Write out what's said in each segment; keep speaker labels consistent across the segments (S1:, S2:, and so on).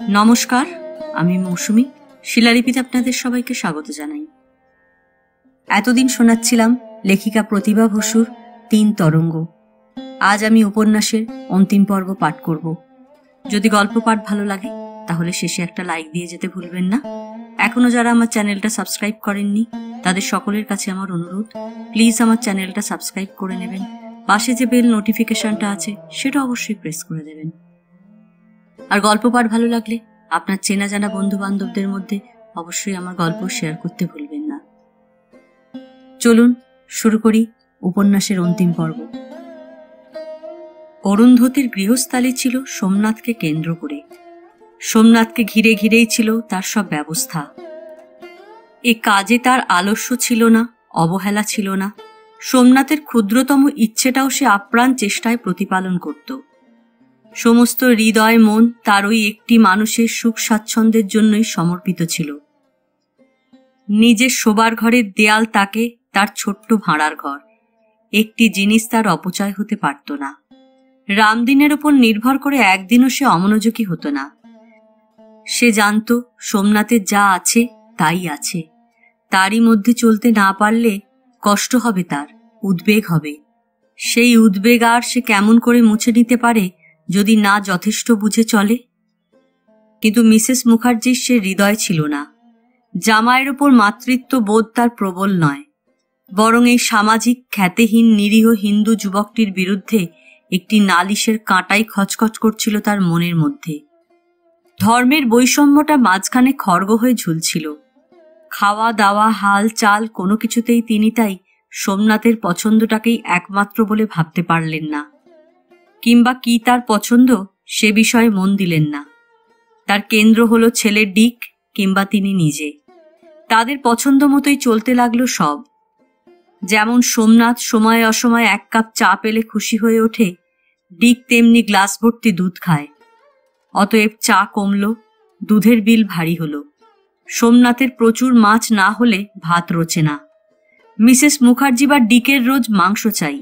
S1: নমস্কার, আমি মৌসুমী। শিলালিপিতে আপনাদের সবাইকে স্বাগত জানাই। এতদিন শোনাচ্ছিলাম লেখিকা প্রতিভা বসুর ৩ তরঙ্গ। আজ আমি উপন্যাসের অন্তিম পর্ব পাঠ করব। যদি গল্প পাঠ ভালো লাগে তাহলে শেষে একটা লাইক দিয়ে যেতে ভুলবেন না। এখনো যারা আমার চ্যানেলটা সাবস্ক্রাইব করেননি তাদের সকলের কাছে আমার অনুরোধ, প্লিজ আমার চ্যানেলটা সাবস্ক্রাইব করে নেবেন। পাশে যে বেল নোটিফিকেশনটা আছে সেটা অবশ্যই প্রেস করে দেবেন। আর গল্প পাঠ ভালো লাগলে আপনার চেনা জানা বন্ধু বান্ধবদের মধ্যে অবশ্যই আমার গল্প শেয়ার করতে ভুলবেন না। চলুন শুরু করি উপন্যাসের অন্তিম পর্ব। অরুন্ধতির গৃহস্থালী ছিল সোমনাথকে কেন্দ্র করে। সোমনাথকে ঘিরে ঘিরেই ছিল তার সব ব্যবস্থা। এ কাজে তার আলস্য ছিল না, অবহেলা ছিল না। সোমনাথের ক্ষুদ্রতম ইচ্ছেটাও সে আপ্রাণ চেষ্টায় প্রতিপালন করত। সমস্ত হৃদয় মন তার ওই একটি মানুষের সুখ স্বাচ্ছন্দ্যের জন্যই সমর্পিত ছিল। নিজের শোবার ঘরের দেয়াল তাকে তার ছোট্ট ভাড়ার ঘর। একটি জিনিস তার অপচয় হতে পারত না। রামদিনের উপর নির্ভর করে একদিনও সে অমনোযোগী হতো না। সে জানত সোমনাথের যা আছে তাই আছে। তারই মধ্যে চলতে না পারলে কষ্ট হবে, তার উদ্বেগ হবে। সেই উদ্বেগ আর সে কেমন করে মুছে নিতে পারে যদি না যথেষ্ট বুঝে চলে? কিন্তু মিসেস মুখার্জির সে হৃদয় ছিল না। জামাইয়ের ওপর মাতৃত্ব বোধ তার প্রবল নয়, বরং এই সামাজিক খ্যাতিহীন নিরীহ হিন্দু যুবকটির বিরুদ্ধে একটি নালিশের কাঁটাই খচখচ করছিল তার মনের মধ্যে। ধর্মের বৈষম্যটা মাঝখানে খড়গ হয়ে ঝুলছিল। খাওয়া দাওয়া হাল চাল কোনো কিছুতেই তিনি তাই সোমনাথের পছন্দটাকেই একমাত্র বলে ভাবতে পারলেন না, কিংবা কি তার পছন্দ সে বিষয়ে মন দিলেন না। তার কেন্দ্র হলো ছেলের ডিক কিংবা তিনি নিজে। তাদের পছন্দ মতোই চলতে লাগলো সব। যেমন সোমনাথ সময়ে অসময়ে 1 কাপ চা পেলে খুশি হয়ে ওঠে, ডিক তেমনি গ্লাস ভর্তি দুধ খায়। অতএব চা কমল, দুধের বিল ভারী হলো। সোমনাথের প্রচুর মাছ না হলে ভাত রোচে না। মিসেস মুখার্জি বা ডিকের রোজ মাংস চাই।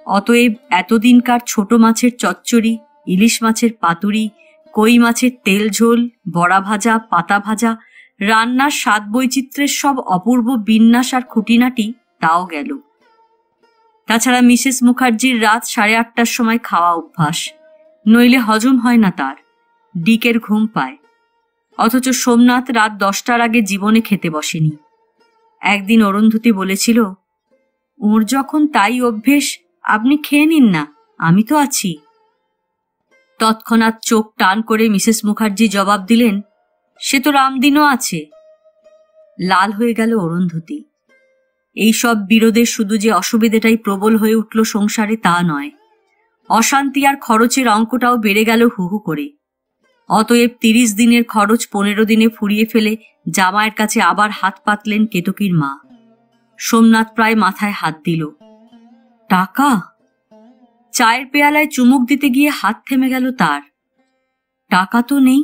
S1: অতএব এতদিনকার ছোট মাছের চচ্চড়ি, ইলিশ মাছের পাতুরি, কই মাছের তেল ঝোল, বড়া ভাজা, পাতা ভাজা, রান্নার স্বাদ বৈচিত্র্যের সব অপূর্ব বিন্যাস আর খুঁটিনাটি তাও গেল। তাছাড়া মিসেস মুখার্জির রাত 8:30টার সময় খাওয়া অভ্যাস, নইলে হজম হয় না তার। ডিকের ঘুম পায়, অথচ সোমনাথ রাত 10টার আগে জীবনে খেতে বসেনি। একদিন অরুন্ধতী বলেছিল, ওর যখন তাই অভ্যেস আপনি খেয়ে নিন না, আমি তো আছি। তৎক্ষণাৎ চোখ টান করে মিসেস মুখার্জি জবাব দিলেন, সে তো রামদিনও আছে। লাল হয়ে গেল অরুন্ধতী। এইসব বিরোধে শুধু যে অসুবিধাটাই প্রবল হয়ে উঠল সংসারে তা নয়, অশান্তি আর খরচের অঙ্কটাও বেড়ে গেল হু হু করে। অতএব 30 দিনের খরচ 15 দিনে ফুরিয়ে ফেলে জামাইয়ের কাছে আবার হাত পাতলেন কেতকীর মা। সোমনাথ প্রায় মাথায় হাত দিল। টাকা? চায়ের পেয়ালায় চুমুক দিতে গিয়ে হাত থেমে গেল তার। টাকা তো নেই।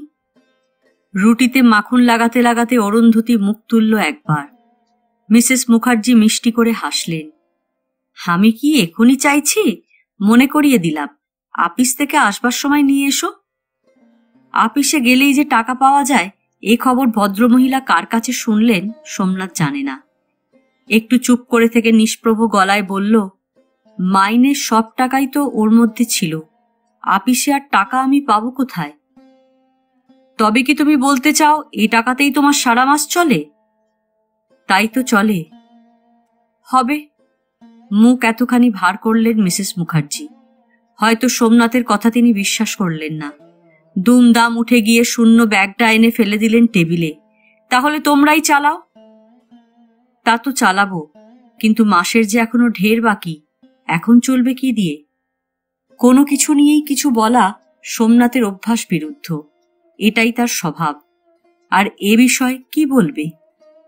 S1: রুটিতে মাখন লাগাতে লাগাতে অরুন্ধতী মুখ তুলল একবার। মিসেস মুখার্জি মিষ্টি করে হাসলেন। আমি কি এখনই চাইছি? মনে করিয়ে দিলাম, আপিস থেকে আসবার সময় নিয়ে এসো। আপিসে গেলেই যে টাকা পাওয়া যায় এ খবর ভদ্রমহিলা কার কাছে শুনলেন সোমনাথ জানে না। একটু চুপ করে থেকে নিষ্প্রভ গলায় বলল, মাইনের সব টাকাই তো ওর মধ্যে ছিল, আপিসে আর টাকা আমি পাবো কোথায়? তবে কি তুমি বলতে চাও এই টাকাতেই তোমার সারা মাস চলে? তাই তো চলে। হবে। মুখ এতখানি ভার করলেন মিসেস মুখার্জি। হয়তো সোমনাথের কথা তিনি বিশ্বাস করলেন না। দুমদাম উঠে গিয়ে শূন্য ব্যাগটা এনে ফেলে দিলেন টেবিলে। তাহলে তোমরাই চালাও। তা তো চালাবো, কিন্তু মাসের যে এখনো ঢের বাকি, এখন চলবে কি দিয়ে? কোনো কিছু নিয়েই কিছু বলা সোমনাথের অভ্যাস বিরুদ্ধ। এটাই তার স্বভাব। আর এ বিষয় কি বলবে?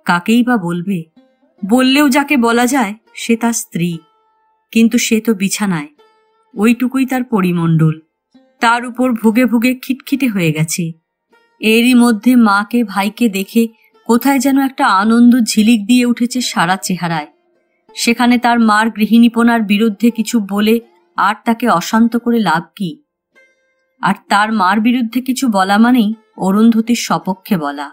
S1: কাকেই বা বলবে? বললেও যাকে বলা যায় সে তার স্ত্রী, কিন্তু সে তো বিছানায়। ওইটুকুই তার পরিমণ্ডল। তার উপর ভুগে ভুগে খিটখিটে হয়ে গেছে। এরই মধ্যে মাকে ভাইকে দেখে কোথায় যেন একটা আনন্দ ঝিলিক দিয়ে উঠেছে সারা চেহারায়। সেখানে তার মার গৃহিণীপনার বিরুদ্ধে কিছু বলে আর তাকে অশান্ত করে লাভ কি? আর তার মার বিরুদ্ধে কিছু বলা মানেই অরুন্ধতির সপক্ষে বলা।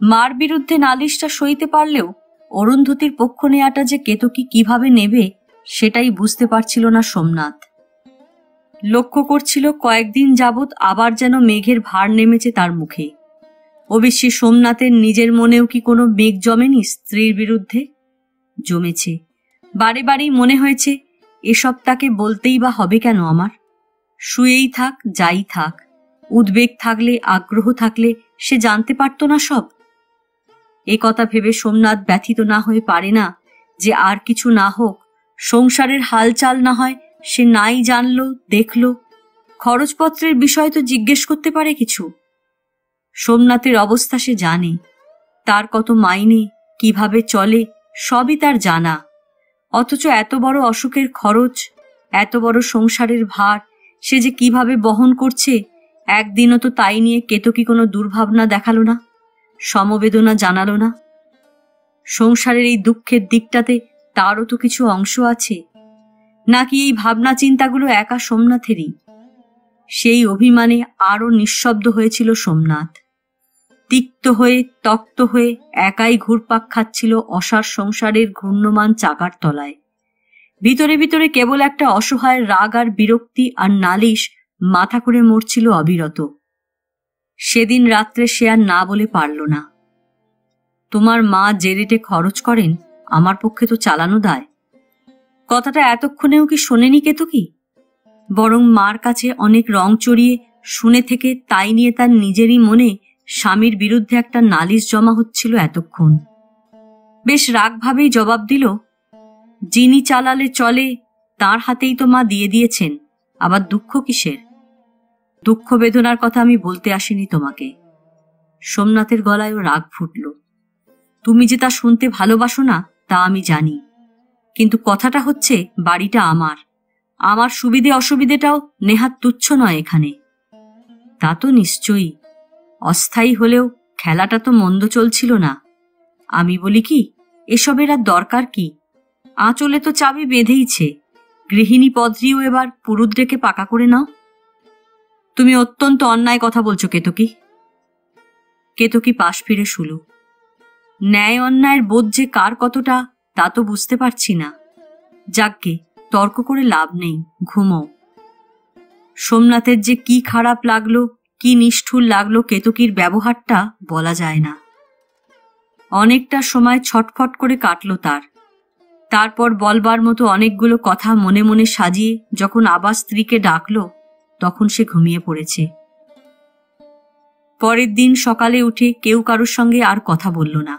S1: মার বিরুদ্ধে নালিশটা সইতে পারলেও অরুন্ধতির পক্ষ নেওয়াটা যে কেতকী কিভাবে নেবে সেটাই বুঝতে পারছিল না সোমনাথ। লক্ষ্য করছিল কয়েকদিন যাবৎ আবার যেন মেঘের ভার নেমেছে তার মুখে। অবশ্যই সোমনাথের নিজের মনেও কি কোনো মেঘ জমেনি স্ত্রীর বিরুদ্ধে? জমেছে। বারে বারেই মনে হয়েছে এসব তাকে বলতেই বা হবে কেন আমার? শুয়েই থাক, যাই থাক, উদ্বেগ থাকলে, আগ্রহ থাকলে সে জানতে পারত না সব? এ কথা ভেবে সোমনাথ ব্যথিত না হয়ে পারে না যে আর কিছু না হোক, সংসারের হালচাল না হয় সে নাই জানলো, দেখল, খরচপত্রের বিষয় তো জিজ্ঞেস করতে পারে কিছু। সোমনাথের অবস্থা সে জানে, তার কত মাইনে, কিভাবে চলে, সবই তার জানা। অথচ এত বড় অসুখের খরচ, এত বড় সংসারের ভার সে যে কিভাবে বহন করছে, একদিনও তো তাই নিয়ে কেতকী কোনো দুর্ভাবনা দেখালো না, সমবেদনা জানালো না। সংসারের এই দুঃখের দিকটাতে তারও তো কিছু অংশ আছে, নাকি এই ভাবনা চিন্তাগুলো একা সোমনাথেরই? সেই অভিমানে আরও নিঃশব্দ হয়েছিল সোমনাথ। তিক্ত হয়ে, তক্ত হয়ে একাই ঘুরপাক খাচ্ছিল অসার সংসারের ঘূর্ণমান চাকার তলায়। ভিতরে ভিতরে কেবল একটা অসহায় রাগ আর বিরক্তি আর নালিশ মাথা করে মরছিল অবিরত। সেদিন রাত্রে সে আর না বলে পারল না। তোমার মা যে রেটে খরচ করেন আমার পক্ষে তো চালানো দায়। কথাটা এতক্ষণেও কি শোনেনি কেতকী? বরং মার কাছে অনেক রং চড়িয়ে শুনে থেকে তাই নিয়ে তার নিজেরই মনে স্বামীর বিরুদ্ধে একটা নালিশ জমা হচ্ছিল এতক্ষণ। বেশ রাগভাবেই জবাব দিল, যিনি চালালে চলে তার হাতেই তো মা দিয়ে দিয়েছেন, আবার দুঃখ কিসের? দুঃখ বেদনার কথা আমি বলতে আসিনি তোমাকে। সোমনাথের গলায়ও রাগ ফুটল। তুমি যে তা শুনতে ভালোবাসো না তা আমি জানি, কিন্তু কথাটা হচ্ছে বাড়িটা আমার, আমার সুবিধে অসুবিধেটাও নেহাত তুচ্ছ নয় এখানে। তা তো নিশ্চয়ই, অস্থায়ী হলেও খেলাটা তো মন্দ চলছিল না। আমি বলি কি, এসবের আর দরকার কি? আঁচলে তো চাবি বেঁধেইছে, গৃহিণী পদরিও এবার পুরুত রেখে পাকা করে নাও। তুমি অত্যন্ত অন্যায় কথা বলছো কেতকী। কেতকী পাশ ফিরে শুলো। ন্যায় অন্যায়ের বোধ যে কার কতটা তা তো বুঝতে পারছি না। যাকগে, তর্ক করে লাভ নেই, ঘুমো। সোমনাথের যে কি খারাপ লাগলো, কি নিষ্ঠুর লাগলো কেতকীর ব্যবহারটা বলা যায় না। অনেকটা সময় ছটফট করে কাটল তার। তারপর বলবার মতো অনেকগুলো কথা মনে মনে সাজিয়ে যখন আবার স্ত্রীকে ডাকল, তখন সে ঘুমিয়ে পড়েছে। পরের দিন সকালে উঠে কেউ কারোর সঙ্গে আর কথা বলল না।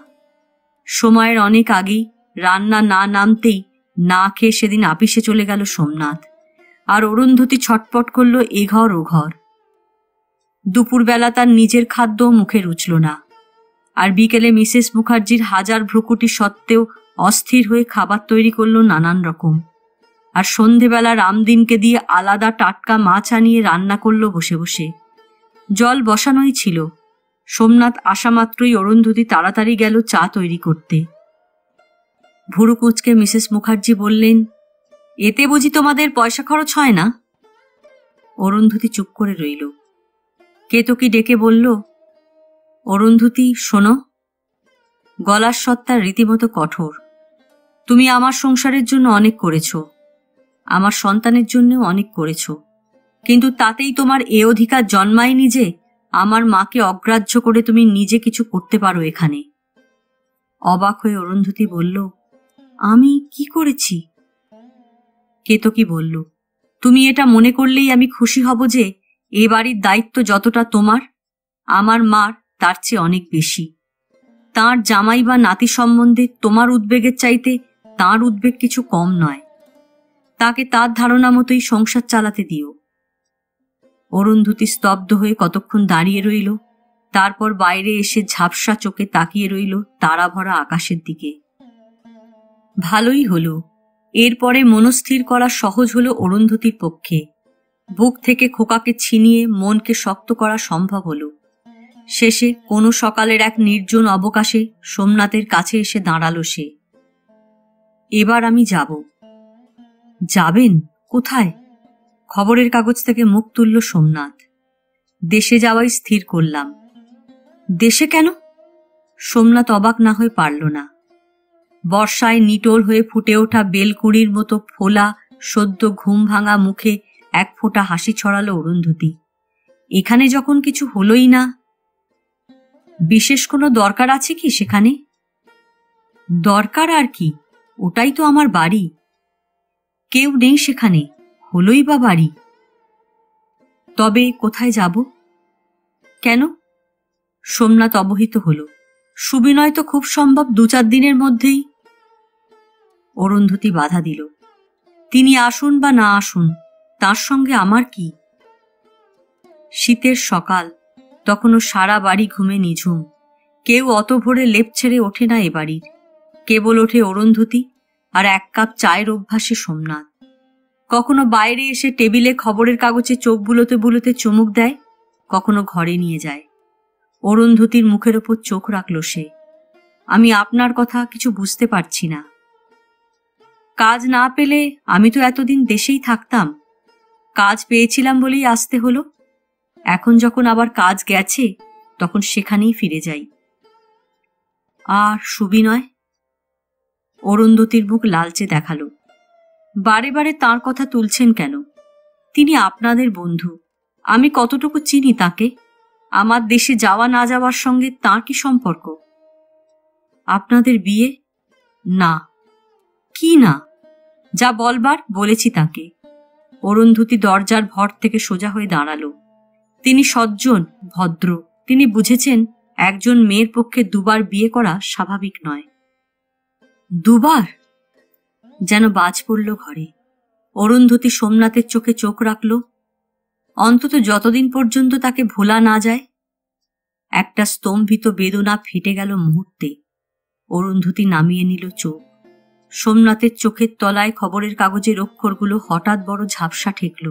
S1: সময়ের অনেক আগেই, রান্না না নামতেই না খেয়ে সেদিন আপিসে চলে গেল সোমনাথ, আর অরুন্ধতী ছটপট করল এ ঘর ও ঘর। দুপুরবেলা তার নিজের খাদ্য মুখে রুচল না, আর বিকেলে মিসেস মুখার্জির হাজার ভ্রুকুটি সত্ত্বেও অস্থির হয়ে খাবার তৈরি করল নানান রকম, আর সন্ধেবেলা রামদিনকে দিয়ে আলাদা টাটকা মাছ আনিয়ে রান্না করল বসে বসে। জল বসানোই ছিল। সোমনাথ আসা মাত্রই অরুন্ধতী তাড়াতাড়ি গেল চা তৈরি করতে। ভুরু কুঁচকে মিসেস মুখার্জি বললেন, এতে বুঝি তোমাদের পয়সা খরচ হয় না? অরুন্ধতী চুপ করে রইল। কেতকী ডেকে বলল, অরুন্ধতী শোনো। গলার স্বর রীতিমতো কঠোর। তুমি আমার সংসারের জন্য অনেক করেছ, আমার সন্তানের জন্যও অনেক করেছ, কিন্তু তাতেই তোমার এ অধিকার জন্মায়নি যে আমার মাকে অগ্রাহ্য করে তুমি নিজে কিছু করতে পারো এখানে। অবাক হয়ে অরুন্ধতী বলল, আমি কি করেছি? কেতকী বলল, তুমি এটা মনে করলেই আমি খুশি হব যে এ বাড়ির দায়িত্ব যতটা তোমার, আমার মার তার চেয়ে অনেক বেশি। তাঁর জামাই বা নাতি সম্বন্ধে তোমার উদ্বেগের চাইতে তাঁর উদ্বেগ কিছু কম নয়। তাকে তার ধারণা মতোই সংসার চালাতে দিও। অরুন্ধতী স্তব্ধ হয়ে কতক্ষণ দাঁড়িয়ে রইল, তারপর বাইরে এসে ঝাপসা চোখে তাকিয়ে রইল তারা ভরা আকাশের দিকে। ভালোই হলো, এরপরে মনস্থির করা সহজ হলো অরুন্ধতীর পক্ষে। বুক থেকে খোকাকে ছিনিয়ে মনকে শক্ত করা সম্ভব হলো। শেষে কোনো সকালের এক নির্জন অবকাশে সোমনাথের কাছে এসে দাঁড়ালো সে। এবার আমি যাব। যাবেন কোথায়? খবরের কাগজ থেকে মুখ তুলল সোমনাথ। দেশে যাওয়াই স্থির করলাম। দেশে কেন? সোমনাথ অবাক না হয়ে পারল না। বর্ষায় নিটোল হয়ে ফুটে ওঠা বেলকুড়ির মতো ফোলা সদ্য ঘুম ভাঙা মুখে এক ফোঁটা হাসি ছড়ালো অরুন্ধতী। এখানে যখন কিছু হলোই না। বিশেষ কোনো দরকার আছে কি সেখানে? দরকার আর কি, ওটাই তো আমার বাড়ি। কেউ নেই সেখানে, হলোই বা বাড়ি। তবে কোথায় যাব? কেন? সোমনাথ অবহিত হল। সুবিনয় তো খুব সম্ভব 2-4 দিনের মধ্যেই। অরুন্ধতী বাধা দিল। তিনি আসুন বা না আসুন, তার সঙ্গে আমার কি? শীতের সকাল, তখনও সারা বাড়ি ঘুমে নিঝুম। কেউ অত ভোরে লেপ ছেড়ে ওঠে না এ বাড়ির। কেবল ওঠে অরুন্ধতী, আর 1 কাপ চায়ের অভ্যাসে সোমনাথ। কখনো বাইরে এসে টেবিলে খবরের কাগজে চোখ বুলোতে বুলোতে চুমুক দেয়, কখনো ঘরে নিয়ে যায়। অরুন্ধতীর মুখের ওপর চোখ রাখল সে। আমি আপনার কথা কিছু বুঝতে পারছি না। কাজ না পেলে আমি তো এতদিন দেশেই থাকতাম। কাজ পেয়েছিলাম বলেই আসতে হলো। এখন যখন আবার কাজ গেছে, তখন সেখানেই ফিরে যাই। আর সুবিনয়? অরুন্ধতীর মুখ লালচে দেখালো। বারে বারে তাঁর কথা তুলছেন কেন? তিনি আপনাদের বন্ধু। আমি কতটুকু চিনি তাকে? আমার দেশে যাওয়া না যাওয়ার সঙ্গে তাঁর কি সম্পর্ক? আপনাদের বিয়ে? না। কি না? যা বলবার বলেছি তাকে। অরুন্ধতী দরজার ভর থেকে সোজা হয়ে দাঁড়ালো। তিনি সজ্জন, ভদ্র। তিনি বুঝেছেন একজন মেয়ের পক্ষে 2 বার বিয়ে করা স্বাভাবিক নয়। 2 বার? যেন বাজ পড়ল ঘরে। অরুন্ধতী সোমনাথের চোখে চোখ রাখল, অন্তত যতদিন পর্যন্ত তাকে ভোলা না যায়। একটা স্তম্ভিত বেদনা ফেটে গেল মুহূর্তে। অরুন্ধতী নামিয়ে নিল চোখ। সোমনাথের চোখের তলায় খবরের কাগজের অক্ষরগুলো হঠাৎ বড় ঝাপসা ঠেকল।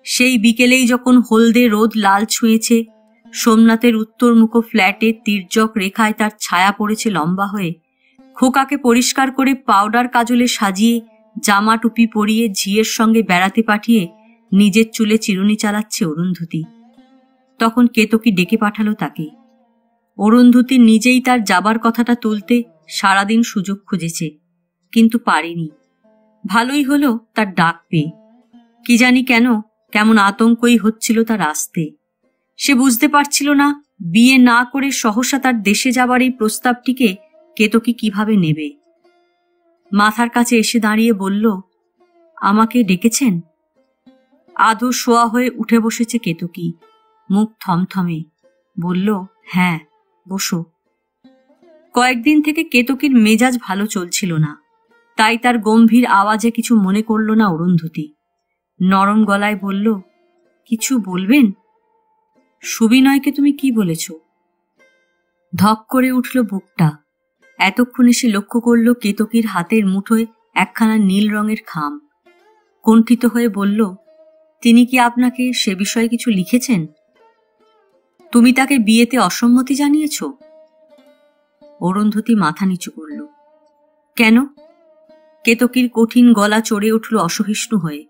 S1: সেই বিকেলেই যখন হলদে রোদ লাল ছুঁয়েছে, সোমনাথের উত্তরমুখ ফ্ল্যাটে তির্যক রেখায় তার ছায়া পড়েছে লম্বা হয়ে, খোকাকে পরিষ্কার করে পাউডার কাজলে সাজিয়ে জামা টুপি পরিয়ে ঝিয়ের সঙ্গে বেড়াতে পাঠিয়ে নিজের চুলে চিরুনি চালাচ্ছে অরুন্ধতী। তখন কেতকী ডেকে পাঠালো তাকে। অরুন্ধতী নিজেই তার যাবার কথাটা তুলতে সারাদিন সুযোগ খুঁজেছে, কিন্তু পারেনি। ভালোই হলো তার ডাক পেয়ে। কি জানি কেন কেমন আতঙ্কই হচ্ছিল তার আসতে। সে বুঝতে পারছিল না বিয়ে না করে সহসা তার দেশে যাবার এই প্রস্তাবটিকে কেতকী কিভাবে নেবে। মাথার কাছে এসে দাঁড়িয়ে বলল, আমাকে ডেকেছেন? আধো শোয়া হয়ে উঠে বসেছে কেতকী, মুখ থমথমে। বলল, হ্যাঁ, বসো। কয়েকদিন থেকে কেতকীর মেজাজ ভালো চলছিল না, তাই তার গম্ভীর আওয়াজে কিছু মনে করল না অরুন্ধতী। নরম গলায় বলল, কিছু বলবেন? সুবিনয়কে তুমি কি বলেছ? ধক করে উঠল বুকটা। এতক্ষণে সে লক্ষ্য করল কেতকীর হাতের মুঠোয় একখানা নীল রঙের খাম। কুণ্ঠিত হয়ে বলল, তিনি কি আপনাকে সে বিষয়ে কিছু লিখেছেন? তুমি তাকে বিয়েতে অসম্মতি জানিয়েছ? অরুন্ধতী মাথা নিচু করল। কেন? কেতকীর কঠিন গলা চড়ে উঠল অসহিষ্ণু হয়ে।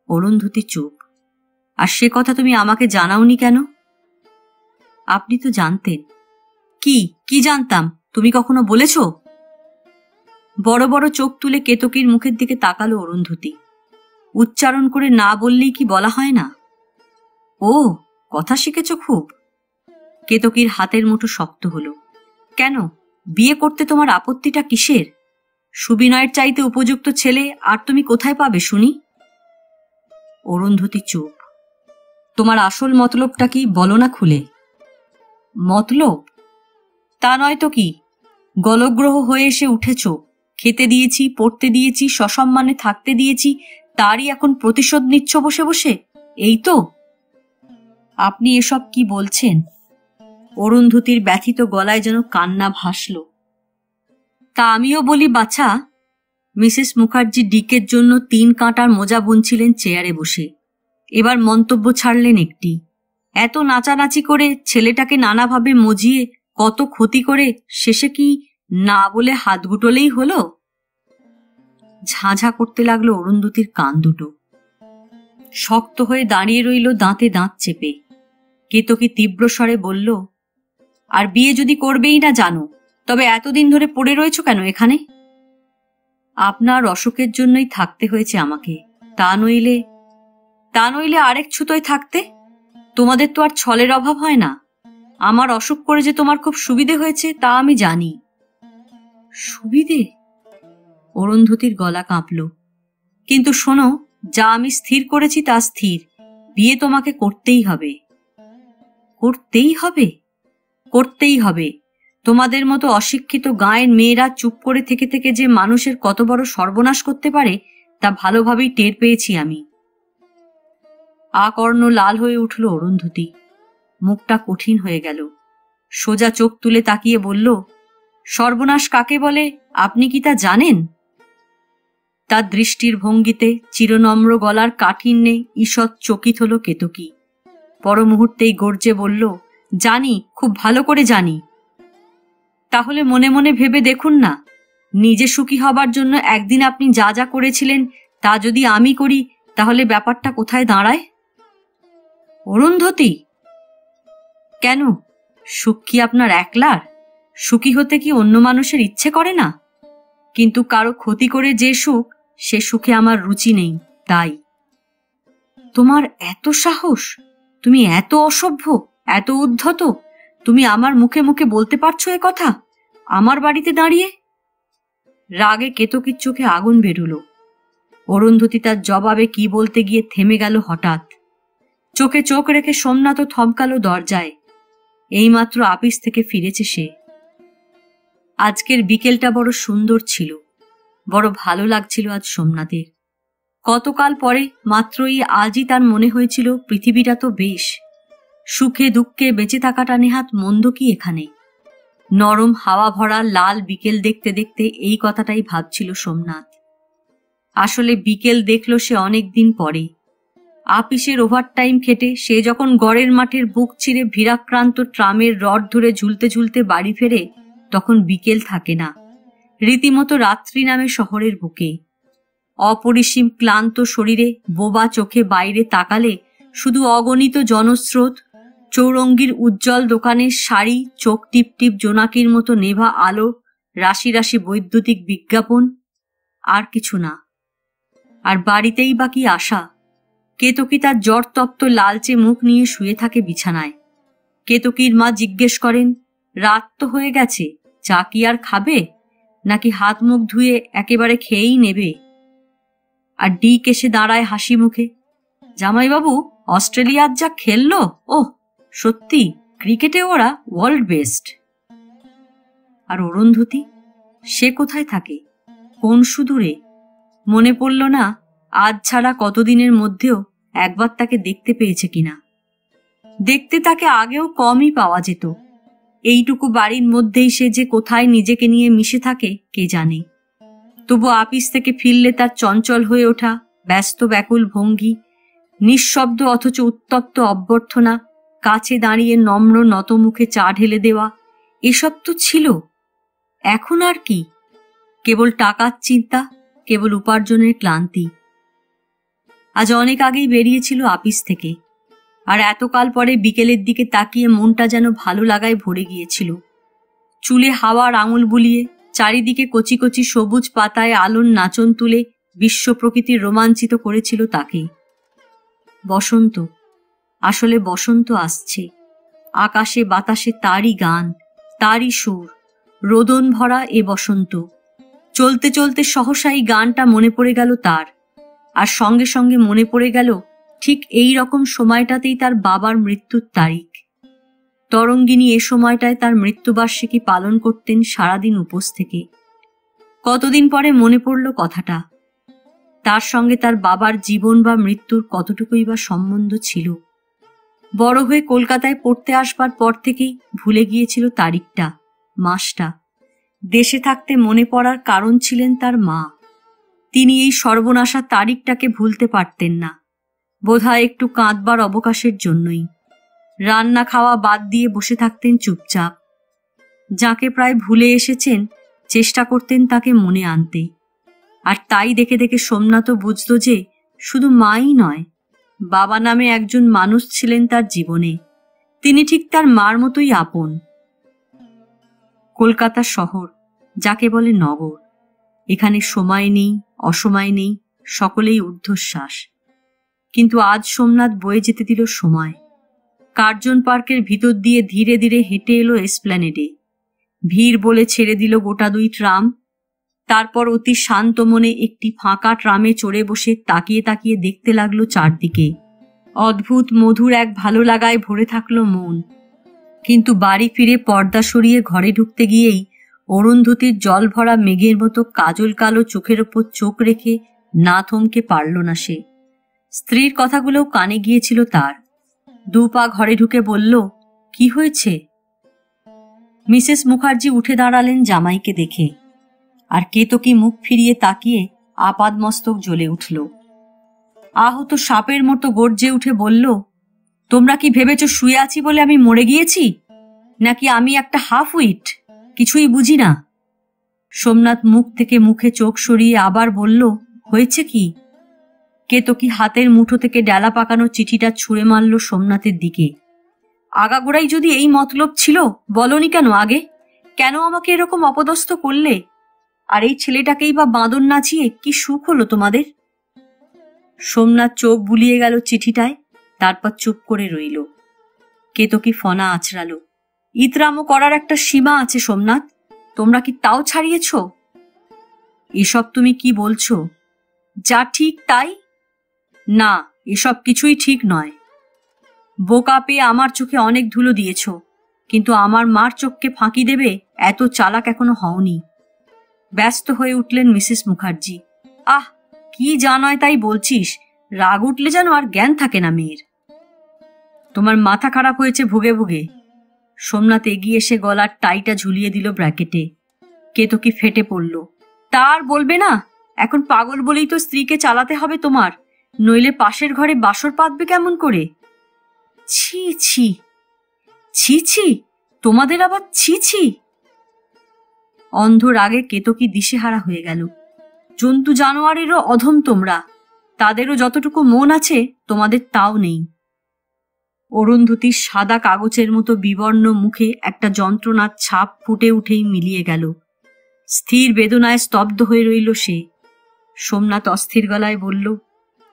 S1: অরুন্ধতী চুপ। আর সে কথা তুমি আমাকে জানাওনি কেন? আপনি তো জানতেন। কি জানতাম? তুমি কখনো বলেছ? বড় বড় চোখ তুলে কেতকীর মুখের দিকে তাকালো অরুন্ধতী। উচ্চারণ করে না বললেই কি বলা হয় না? ও, কথা শিখেছ খুব। কেতকীর হাতের মুঠো শক্ত হলো। কেন, বিয়ে করতে তোমার আপত্তিটা কিসের? সুবিনয়ের চাইতে উপযুক্ত ছেলে আর তুমি কোথায় পাবে শুনি? অরুন্ধতী চুপ। তোমার আসল মতলবটা কি বলো না খুলে। মতলব? তা নয় তো কি, গলগ্রহ হয়ে এসে উঠেছ। খেতে দিয়েছি, পড়তে দিয়েছি, সসম্মানে থাকতে দিয়েছি, তারই এখন প্রতিশোধ নিচ্ছ বসে বসে, এই তো? আপনি এসব কি বলছেন? অরুন্ধতীর ব্যথিত গলায় যেন কান্না ভাসল। তা আমিও বলি বাছা। মিসেস মুখার্জি ডিকের জন্য 3 কাঁটার মোজা বুনছিলেন চেয়ারে বসে। এবার মন্তব্য ছাড়লেন একটি। এত নাচানাচি করে ছেলেটাকে নানাভাবে মজিয়ে কত ক্ষতি করে শেষে কি না বলে হাত গুটলেই হলো? ঝাঁঝা করতে লাগলো অরুন্ধতীর কান দুটো। শক্ত হয়ে দাঁড়িয়ে রইল দাঁতে দাঁত চেপে। কেতকী তীব্র স্বরে বলল, আর বিয়ে যদি করবেই না জানো, তবে এতদিন ধরে পড়ে রয়েছো কেন এখানে? আপনার অসুখের জন্যই থাকতে হয়েছে আমাকে, তা নইলে আরেক ছুতোয় থাকতে। তোমাদের তো আর ছলের অভাব হয় না। আমার অসুখ করে যে তোমার খুব সুবিধে হয়েছে তা আমি জানি। সুবিধে? অরুন্ধতির গলা কাঁপল। কিন্তু শোনো, যা আমি স্থির করেছি তা স্থির। বিয়ে তোমাকে করতেই হবে। করতেই হবে? করতেই হবে। তোমাদের মতো অশিক্ষিত গাঁয়ের মেয়েরা চুপ করে থেকে থেকে যে মানুষের কত বড় সর্বনাশ করতে পারে তা ভালোভাবেই টের পেয়েছি আমি। আকর্ণ লাল হয়ে উঠল অরুন্ধতী। মুখটা কঠিন হয়ে গেল। সোজা চোখ তুলে তাকিয়ে বলল, সর্বনাশ কাকে বলে আপনি কি তা জানেন? তার দৃষ্টির ভঙ্গিতে চিরনম্র গলার কাঠিন্যে ঈষৎ চকিত হল কেতকী। পর মুহূর্তেই গর্জে বলল, জানি, খুব ভালো করে জানি। তাহলে মনে মনে ভেবে দেখুন না, নিজে সুখী হবার জন্য একদিন আপনি যা যা করেছিলেন তা যদি আমি করি, তাহলে ব্যাপারটা কোথায় দাঁড়ায়? অরুন্ধতী! কেন, সুখ কি আপনার একলার? সুখী হতে কি অন্য মানুষের ইচ্ছে করে না? কিন্তু কারো ক্ষতি করে যে সুখ, সে সুখে আমার রুচি নেই, তাই। তোমার এত সাহস? তুমি এত অসভ্য, এত উদ্ধত? তুমি আমার মুখে মুখে বলতে পারছো এ কথা, আমার বাড়িতে দাঁড়িয়ে? রাগে কেতকীর চোখে আগুন বেরুল। অরুন্ধতী তার জবাবে কি বলতে গিয়ে থেমে গেল হঠাৎ। চোখে চোখ রেখে সোমনাথও থমকালো দরজায়। এইমাত্র আপিস থেকে ফিরেছে সে। আজকের বিকেলটা বড় সুন্দর ছিল, বড় ভালো লাগছিল আজ সোমনাথের। কতকাল পরে মাত্রই আজই তার মনে হয়েছিল পৃথিবীটা তো বেশ, সুখে দুঃখে বেঁচে থাকাটা নেহাত মন্দ কি এখানে। নরম হাওয়া ভরা লাল বিকেল দেখতে দেখতে এই কথাটাই ভাবছিল সোমনাথ। আসলে বিকেল দেখল সে অনেক দিন পরে। আপিসের ওভারটাইম খেটে সে যখন গড়ের মাঠের বুক চিরে ভিড়াক্রান্ত ট্রামের রড ধরে ঝুলতে ঝুলতে বাড়ি ফেরে, তখন বিকেল থাকে না, রীতিমতো রাত্রি নামে শহরের বুকে। অপরিসীম ক্লান্ত শরীরে বোবা চোখে বাইরে তাকালে শুধু অগণিত জনস্রোত, চৌরঙ্গীর উজ্জ্বল দোকানের শাড়ি, চোখ টিপ টিপ জোনাকির মতো নেভা আলো, রাশি রাশি বৈদ্যুতিক বিজ্ঞাপন, আর কিছু না। আর বাড়িতেই বা কি আশা? কেতকী তার জ্বরতপ্ত লালচে মুখ নিয়ে শুয়ে থাকে বিছানায়। কেতকীর মা জিজ্ঞেস করেন, রাত তো হয়ে গেছে, চা কি আর খাবে, নাকি হাত মুখ ধুয়ে একেবারে খেয়েই নেবে? আর ডিক এসে দাঁড়ায় হাসি মুখে, জামাইবাবু অস্ট্রেলিয়ার যা খেললো, ওহ সত্যি, ক্রিকেটে ওরা ওয়ার্ল্ড বেস্ট। আর অরুন্ধতী, সে কোথায় থাকে, কোন সুদূরে? মনে পড়ল না আজ ছাড়া কতদিনের মধ্যেও একবার তাকে দেখতে পেয়েছে কিনা। দেখতে তাকে আগেও কমই পাওয়া যেত। এইটুকু বাড়ির মধ্যেই সে যে কোথায় নিজেকে নিয়ে মিশে থাকে কে জানে। তবু আপিস থেকে ফিরলে তার চঞ্চল হয়ে ওঠা ব্যস্ত ব্যাকুল ভঙ্গি, নিঃশব্দ অথচ উত্তপ্ত অভ্যর্থনা, কাছে দাঁড়িয়ে নম্র নত মুখে চা ঢেলে দেওয়া, এসব তো ছিল। এখন আর কি? কেবল টাকার চিন্তা, কেবল উপার্জনের ক্লান্তি। আজ অনেক আগেই বেরিয়েছিল আপিস থেকে, আর এতকাল পরে বিকেলের দিকে তাকিয়ে মনটা যেন ভালো লাগায় ভরে গিয়েছিল। চুলে হাওয়ার আঙুল বুলিয়ে চারিদিকে কচি কচি সবুজ পাতায় আলোর নাচন তুলে বিশ্ব প্রকৃতির রোমাঞ্চিত করেছিল তাকে। বসন্ত, আসলে বসন্ত আসছে। আকাশে বাতাসে তারই গান, তারই সুর, রোদন ভরা এ বসন্ত। চলতে চলতে সহসাই গানটা মনে পড়ে গেল তার, আর সঙ্গে সঙ্গে মনে পড়ে গেল ঠিক এই রকম সময়টাতেই তার বাবার মৃত্যুর তারিখ। তরঙ্গিনী এ সময়টায় তার মৃত্যুবার্ষিকী পালন করতেন সারাদিন উপোস থেকে। কতদিন পরে মনে পড়ল কথাটা। তার সঙ্গে তার বাবার জীবন বা মৃত্যুর কতটুকুই বা সম্বন্ধ ছিল। বড় হয়ে কলকাতায় পড়তে আসবার পর থেকেই ভুলে গিয়েছিল তারিখটা, মাসটা। দেশে থাকতে মনে পড়ার কারণ ছিলেন তার মা। তিনি এই সর্বনাশা তারিখটাকে ভুলতে পারতেন না, বোধহয় একটু কাঁদবার অবকাশের জন্যই। রান্না খাওয়া বাদ দিয়ে বসে থাকতেন চুপচাপ। যাকে প্রায় ভুলে এসেছেন চেষ্টা করতেন তাকে মনে আনতে। আর তাই দেখে দেখে সোমনাথও বুঝল যে শুধু মাই নয়, বাবা নামে একজন মানুষ ছিলেন তার জীবনে। তিনি ঠিক তার মার মতোই আপন, কলকাতা শহর, যাকে বলে নগর। এখানে সময় নেই, অসময় নেই, সকলেই ঊর্ধ্বশ্বাস। কিন্তু আজ সোমনাথ বয়ে যেতে দিল সময়। কার্জন পার্কের ভিতর দিয়ে ধীরে ধীরে হেঁটে এলো এসপ্ল্যানেডে। ভিড় বলে ছেড়ে দিল গোটা 2 ট্রাম। তারপর অতি শান্ত মনে একটি ফাঁকা ট্রামে চড়ে বসে তাকিয়ে তাকিয়ে দেখতে লাগলো চারদিকে। অদ্ভুত মধুর এক ভালো লাগায় ভরে থাকলো মন। কিন্তু বাড়ি ফিরে পর্দা সরিয়ে ঘরে ঢুকতে গিয়েই অরুন্ধতির জল ভরা মেঘের মতো কাজল কালো চোখের ওপর চোখ রেখে না থমকে পারল না সে। স্ত্রীর কথাগুলোও কানে গিয়েছিল তার। 2 পা ঘরে ঢুকে বলল, কি হয়েছে? মিসেস মুখার্জি উঠে দাঁড়ালেন জামাইকে দেখে, আর কেতকী মুখ ফিরিয়ে তাকিয়ে আপাদমস্তক জ্বলে উঠল। আহত সাপের মতো গর্জে উঠে বলল, তোমরা কি ভেবেছ শুয়ে আছি বলে আমি মরে গিয়েছি, নাকি আমি একটা হাফ উইট? কিছুই বুঝি না। সোমনাথ মুখ থেকে মুখে চোখ সরিয়ে আবার বলল, হয়েছে কি? কেতকী হাতের মুঠো থেকে ডালা পাকানো চিঠিটা ছুঁড়ে মারল সোমনাথের দিকে। আগাগোড়াই যদি এই মতলব ছিল, বলনি কেন আগে? কেন আমাকে এরকম অপদস্থ করলে? আর এই ছেলেটাকেই বা বাঁদর নাচিয়ে কি সুখ হলো তোমাদের? সোমনাথ চোখ বুলিয়ে গেল চিঠিটায়, তারপর চুপ করে রইল। কেতকী ফনা আছড়াল, ইতরামো করার একটা সীমা আছে সোমনাথ, তোমরা কি তাও ছাড়িয়েছ? এসব তুমি কি বলছো? যা ঠিক তাই? না, এসব কিছুই ঠিক নয়। বোকা পেয়ে আমার চোখে অনেক ধুলো দিয়েছ, কিন্তু আমার মার চোখকে ফাঁকি দেবে এত চালাক এখনো হওনি। ব্যস্ত হয়ে উঠলেন মিসেস মুখার্জি। আহ, কি যা নয় তাই বলছিস, রাগ উঠলে যেন আর জ্ঞান থাকে না মেয়ের। তোমার মাথা খারাপ হয়েছে ভুগে ভুগে। সোমনাথ এগিয়ে এসে গলার টাইটা ঝুলিয়ে দিল ব্র্যাকেটে। কেতকী ফেটে পড়ল, তার বলবে না? এখন পাগল বলেই তো স্ত্রীকে চালাতে হবে তোমার, নইলে পাশের ঘরে বাসর পাতবে কেমন করে? ছি ছি ছি ছি, তোমাদের আবার ছি ছি। অন্ধ রাগে কেতকী দিশেহারা হয়ে গেল। জন্তু জানোয়ারেরও অধম তোমরা, তাদেরও যতটুকু মন আছে তোমাদের তাও নেই। অরুন্ধতির সাদা কাগজের মতো বিবর্ণ মুখে একটা যন্ত্রণার ছাপ ফুটে উঠেই মিলিয়ে গেল। স্থির বেদনায় স্তব্ধ হয়ে রইল সে। সোমনাথ অস্থির গলায় বলল,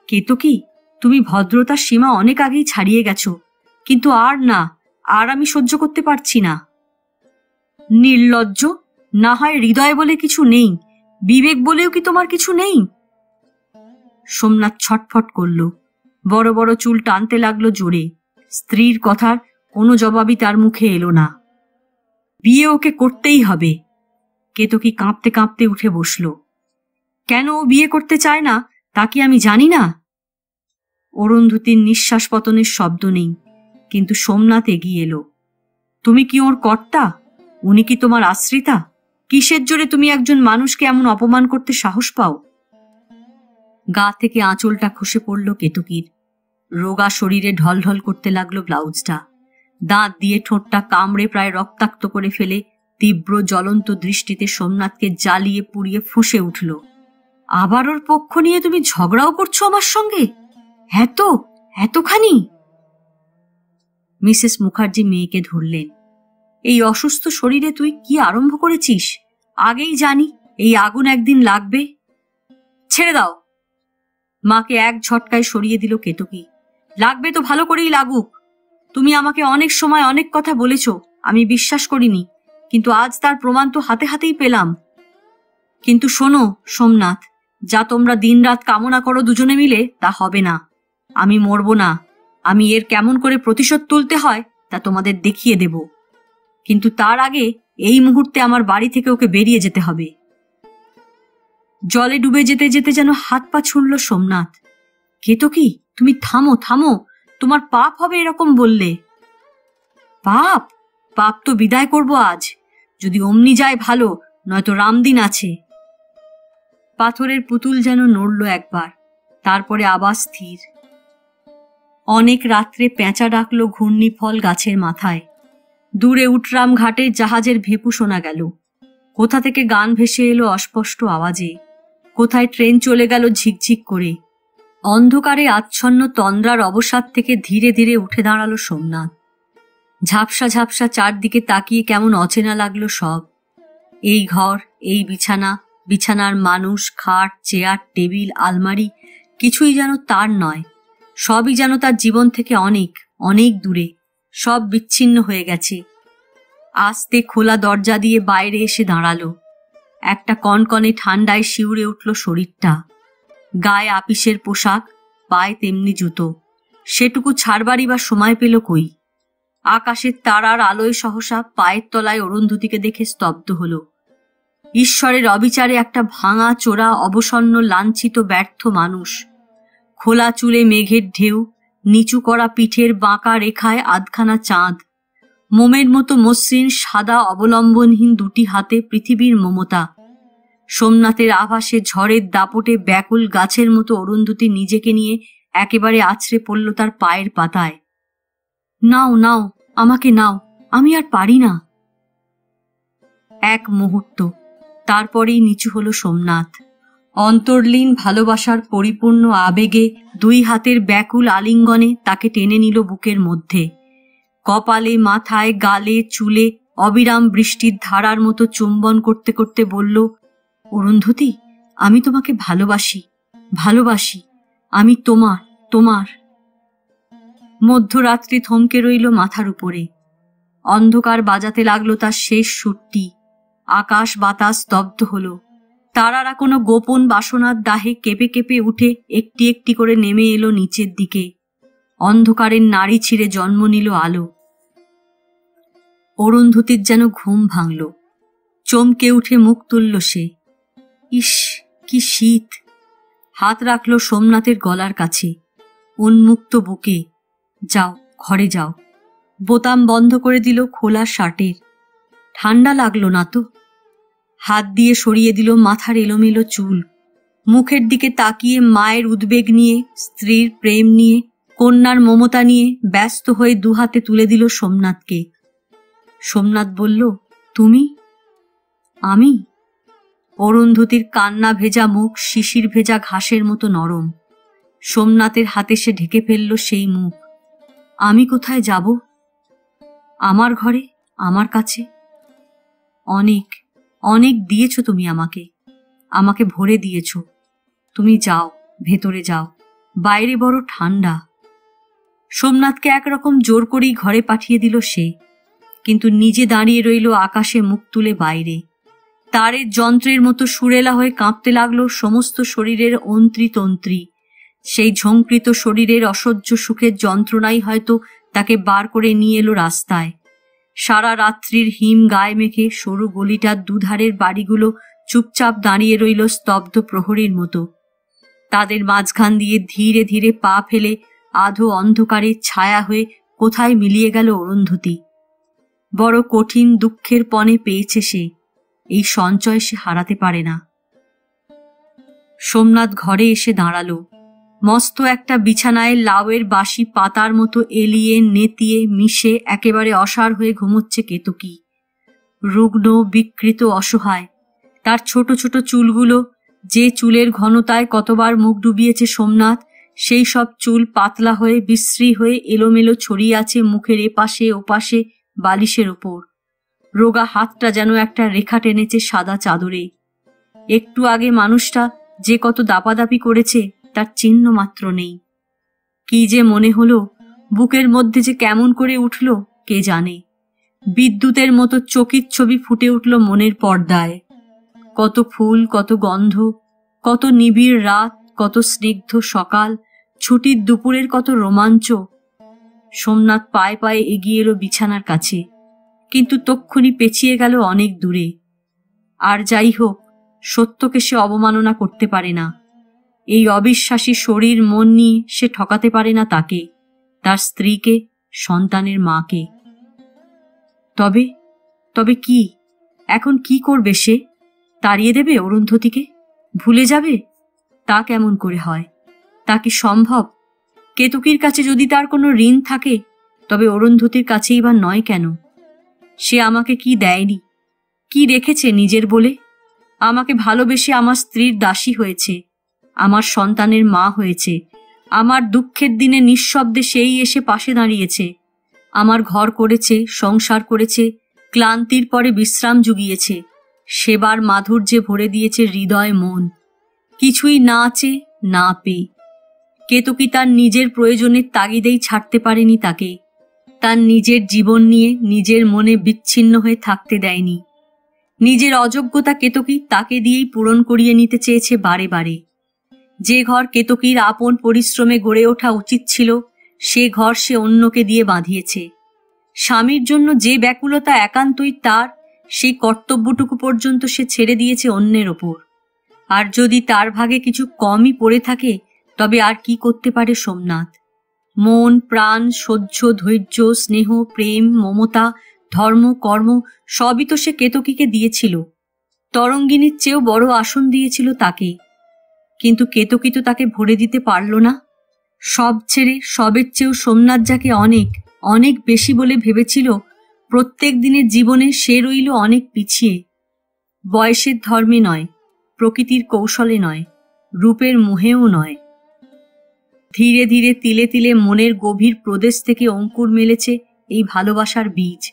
S1: কেতকী, তুমি ভদ্রতার সীমা অনেক আগেই ছাড়িয়ে গেছো, কিন্তু আর না, আর আমি সহ্য করতে পারছি না। নির্লজ্জ! না হয় হৃদয় বলে কিছু নেই, বিবেক বলেও কি তোমার কিছু নেই? সোমনাথ ছটফট করল, বড় বড় চুল টানতে লাগলো জোরে। স্ত্রীর কথার কোনো জবাবই তার মুখে এলো না। বিয়ে ওকে করতেই হবে। কেতকী কাঁপতে কাঁপতে উঠে বসল। কেন ও বিয়ে করতে চায় না তা কি আমি জানি না? অরুন্ধতির নিঃশ্বাস পতনের শব্দ নেই, কিন্তু সোমনাথ এগিয়ে এলো। তুমি কি ওর কর্তা? উনি কি তোমার আশ্রিতা? কিসের জোরে তুমি একজন মানুষকে এমন অপমান করতে সাহস পাও? গা থেকে আঁচলটা খসে পড়ল কেতকীর। রোগা শরীরে ঢলঢল করতে লাগলো ব্লাউজটা। দাঁত দিয়ে ঠোঁটটা কামড়ে প্রায় রক্তাক্ত করে ফেলে তীব্র জ্বলন্ত দৃষ্টিতে সোমনাথকে জ্বালিয়ে পুড়িয়ে ফুঁসে উঠল, আবার ওর পক্ষ নিয়ে তুমি ঝগড়াও করছো আমার সঙ্গে? হ্যাঁ তো, এতখানি? মিসেস মুখার্জি মেয়েকে ধরলেন। এই অসুস্থ শরীরে তুই কি আরম্ভ করেছিস? আগেই জানি এই আগুন একদিন লাগবে। ছেড়ে দাও। মাকে এক ঝটকায় সরিয়ে দিল কেতকী। লাগবে তো ভালো করেই লাগুক। তুমি আমাকে অনেক সময় অনেক কথা বলেছ, আমি বিশ্বাস করিনি, কিন্তু আজ তার প্রমাণ তো হাতে হাতেই পেলাম। কিন্তু শোনো সোমনাথ, যা তোমরা দিনরাত কামনা করো দুজনে মিলে, তা হবে না। আমি মরব না। আমি এর কেমন করে প্রতিশোধ তুলতে হয় তা তোমাদের দেখিয়ে দেব, কিন্তু তার আগে এই মুহূর্তে আমার বাড়ি থেকে ওকে বেরিয়ে যেতে হবে। জলে ডুবে যেতে যেতে যেন হাত পা ছুঁড়ল সোমনাথ। কেতকী, তুমি থামো থামো, তোমার পাপ হবে এরকম বললে। পাপ? পাপ তো বিদায় করব আজ, যদি অমনি যায় ভালো, নয়তো রামদিন আছে। পাথরের পুতুল যেন নড়ল একবার, তারপরে আবার স্থির। অনেক রাত্রে পেঁচা ডাকল ঘূর্ণিফল গাছের মাথায়। দূরে উটরাম ঘাটে জাহাজের ভেপু শোনা গেল। কোথা থেকে গান ভেসে এলো অস্পষ্ট আওয়াজে। কোথায় ট্রেন চলে গেল ঝিকঝিক করে। অন্ধকারে আচ্ছন্ন তন্দ্রার অবসাদ থেকে ধীরে ধীরে উঠে দাঁড়ালো সোমনাথ। ঝাপসা ঝাপসা চারদিকে তাকিয়ে কেমন অচেনা লাগলো সব। এই ঘর, এই বিছানা, বিছানার মানুষ, খাট, চেয়ার, টেবিল, আলমারি কিছুই যেন তার নয়। সবই যেন তার জীবন থেকে অনেক অনেক দূরে, সব বিচ্ছিন্ন হয়ে গেছে। আস্তে খোলা দরজা দিয়ে বাইরে এসে দাঁড়ালো। একটা কনকনে ঠান্ডায় শিউরে উঠল শরীরটা। গায়ে আপিসের পোশাক, পায়ে তেমনি জুতো। সেটুকু ছাড়বারই বা সময় পেল কই? আকাশের তারার আলোয় সহসা পায়ের তলায় অরুন্ধতিকে দেখে স্তব্ধ হল। ঈশ্বরের অবিচারে একটা ভাঙা চোরা, অবসন্ন, লাঞ্ছিত, ব্যর্থ মানুষ। খোলা চুলে মেঘের ঢেউ, নিচু করা পিঠের বাঁকা রেখায় আধখানা চাঁদ, মোমের মতো মসৃণ সাদা অবলম্বনহীন দুটি হাতে পৃথিবীর মমতা। সোমনাথের আভাসে ঝড়ের দাপটে ব্যাকুল গাছের মতো অরুন্ধতী নিজেকে নিয়ে একেবারে আছড়ে পড়ল তার পায়ের পাতায়। নাও নাও, আমাকে নাও, আমি আর পারি না। এক মুহূর্ত, তারপরেই নিচু হল সোমনাথ। অন্তর্লীন ভালোবাসার পরিপূর্ণ আবেগে দুই হাতের ব্যাকুল আলিঙ্গনে তাকে টেনে নিল বুকের মধ্যে। কপালে, মাথায়, গালে, চুলে অবিরাম বৃষ্টির ধারার মতো চুম্বন করতে করতে বলল, অরুন্ধতী, আমি তোমাকে ভালোবাসি, ভালোবাসি, আমি তোমার, তোমার। মধ্যরাত্রি থমকে রইল মাথার উপরে। অন্ধকার বাজাতে লাগলো তার শেষ সুরটি। আকাশ বাতাস স্তব্ধ হল। তারারা কোনো গোপন বাসনার দাহে কেঁপে কেঁপে উঠে একটি একটি করে নেমে এলো নিচের দিকে। অন্ধকারের নাড়ি ছিঁড়ে জন্ম নিল আলো। অরুন্ধতির যেন ঘুম ভাঙল। চমকে উঠে মুখ তুলল সে। ইস, কি শীত! হাত রাখল সোমনাথের গলার কাছে, উন্মুক্ত বুকে। যাও, ঘরে যাও। বোতাম বন্ধ করে দিল খোলা শার্টের। ঠান্ডা লাগলো না তো? হাত দিয়ে সরিয়ে দিল মাথার এলোমেলো চুল। মুখের দিকে তাকিয়ে মায়ের উদ্বেগ নিয়ে, স্ত্রীর প্রেম নিয়ে, কন্যার মমতা নিয়ে ব্যস্ত হয়ে দুহাতে তুলে দিল সোমনাথকে। সোমনাথ বলল, তুমি? আমি? অরুন্ধতির কান্না ভেজা মুখ শিশির ভেজা ঘাসের মতো নরম। সোমনাথের হাতে সে ঢেকে ফেলল সেই মুখ। আমি কোথায় যাব? আমার ঘরে, আমার কাছে। অনেক অনেক দিয়েছ তুমি আমাকে, আমাকে ভরে দিয়েছ। তুমি যাও, ভেতরে যাও, বাইরে বড় ঠান্ডা। সোমনাথকে একরকম জোর করেই ঘরে পাঠিয়ে দিল সে, কিন্তু নিজে দাঁড়িয়ে রইল আকাশে মুখ তুলে বাইরে। তারের যন্ত্রের মতো সুরেলা হয়ে কাঁপতে লাগলো সমস্ত শরীরের অন্ত্রী। সেই ঝঙ্কৃত শরীরের অসহ্য সুখের যন্ত্রণাই হয়তো তাকে বার করে নিয়ে এলো রাস্তায়। সারা রাত্রির হিম গায়ে মেখে সরু গলিটার দুধারের বাড়িগুলো চুপচাপ দাঁড়িয়ে রইল স্তব্ধ প্রহরীর মতো। তাদের মাঝখান দিয়ে ধীরে ধীরে পা ফেলে আধো অন্ধকারে ছায়া হয়ে কোথায় মিলিয়ে গেল অরুন্ধতী। বড় কঠিন দুঃখের পণে পেয়েছে সে, এই সঞ্চয় সে হারাতে পারে না। সোমনাথ ঘরে এসে দাঁড়ালো। মস্ত একটা বিছানায় লাউয়ের বাসি পাতার মতো এলিয়ে নেতিয়ে মিশে একেবারে অসাড় হয়ে ঘুমোচ্ছে কেতকী। রুগ্ন, বিকৃত, অসহায়। তার ছোট ছোট চুলগুলো, যে চুলের ঘনতায় কতবার মুখ ডুবিয়েছে সোমনাথ, সেই সব চুল পাতলা হয়ে বিশ্রী হয়ে এলোমেলো ছড়িয়ে আছে মুখের এপাশে ওপাশে বালিশের ওপর। রোগা হাতটা যেন একটা রেখা টেনেছে সাদা চাদরে। একটু আগে মানুষটা যে কত দাপাদাপি করেছে তার চিহ্ন মাত্র নেই। কি যে মনে হলো, বুকের মধ্যে যে কেমন করে উঠল কে জানে। বিদ্যুতের মতো চকিত ছবি ফুটে উঠল মনের পর্দায়। কত ফুল, কত গন্ধ, কত নিবিড় রাত, কত স্নিগ্ধ সকাল, ছুটির দুপুরের কত রোমাঞ্চ। সোমনাথ পায়ে পায়ে এগিয়ে এলো বিছানার কাছে, কিন্তু তক্ষুনি পেছিয়ে গেল অনেক দূরে। আর যাই হোক, সত্যকে সে অবমাননা করতে পারে না। এই অবিশ্বাসী শরীর মন নিয়ে সে ঠকাতে পারে না তাকে, তার স্ত্রীকে, সন্তানের মাকে। তবে তবে কি? এখন কি করবে সে? তাড়িয়ে দেবে অরুন্ধতীকে? ভুলে যাবে? তা কেমন করে হয়? তা কি সম্ভব? কেতকীর কাছে যদি তার কোনো ঋণ থাকে, তবে অরুন্ধতীর কাছেই বা নয় কেন? সে আমাকে কি দেয়নি, কি রেখেছে নিজের বলে? আমাকে ভালোবেসে আমার স্ত্রীর দাসী হয়েছে, আমার সন্তানের মা হয়েছে। আমার দুঃখের দিনে নিঃশব্দে সেই এসে পাশে দাঁড়িয়েছে। আমার ঘর করেছে, সংসার করেছে, ক্লান্তির পরে বিশ্রাম জুগিয়েছে। সেবার মাধুর্যে ভরে দিয়েছে হৃদয় মন, কিছুই না চেয়ে না পেয়ে। কেতকী তার নিজের প্রয়োজনের তাগিদেই ছাড়তে পারেনি তাকে, তার নিজের জীবন নিয়ে নিজের মনে বিচ্ছিন্ন হয়ে থাকতে দেয়নি। নিজের অযোগ্যতা কেতকী তাকে দিয়েই পূরণ করিয়ে নিতে চেয়েছে বারে বারে। যে ঘর কেতকীর আপন পরিশ্রমে গড়ে ওঠা উচিত ছিল, সে ঘর সে অন্যকে দিয়ে বাঁধিয়েছে। স্বামীর জন্য যে ব্যাকুলতা একান্তই তার, সেই কর্তব্যটুকু পর্যন্ত সে ছেড়ে দিয়েছে অন্যের ওপর। আর যদি তার ভাগে কিছু কমই পড়ে থাকে, তবে আর কি করতে পারে সোমনাথ? মন, প্রাণ, সহ্য, ধৈর্য, স্নেহ, প্রেম, মমতা, ধর্ম, কর্ম সবই তো সে কেতকীকে দিয়েছিল। তরঙ্গিনীর চেয়েও বড় আসন দিয়েছিল তাকে, কিন্তু কেতকী তো তাকে ভরে দিতে পারল না। সব ছেড়ে সবের চেয়েও সোমনাথ যাকে অনেক অনেক বেশি বলে ভেবেছিল, প্রত্যেক দিনের জীবনে সে রইল অনেক পিছিয়ে। বয়সের ধর্মে নয়, প্রকৃতির কৌশলে নয়, রূপের মোহেও নয়। ধীরে ধীরে তিলে তিলে মনের গভীর প্রদেশ থেকে অঙ্কুর মেলেছে এই ভালোবাসার বীজ।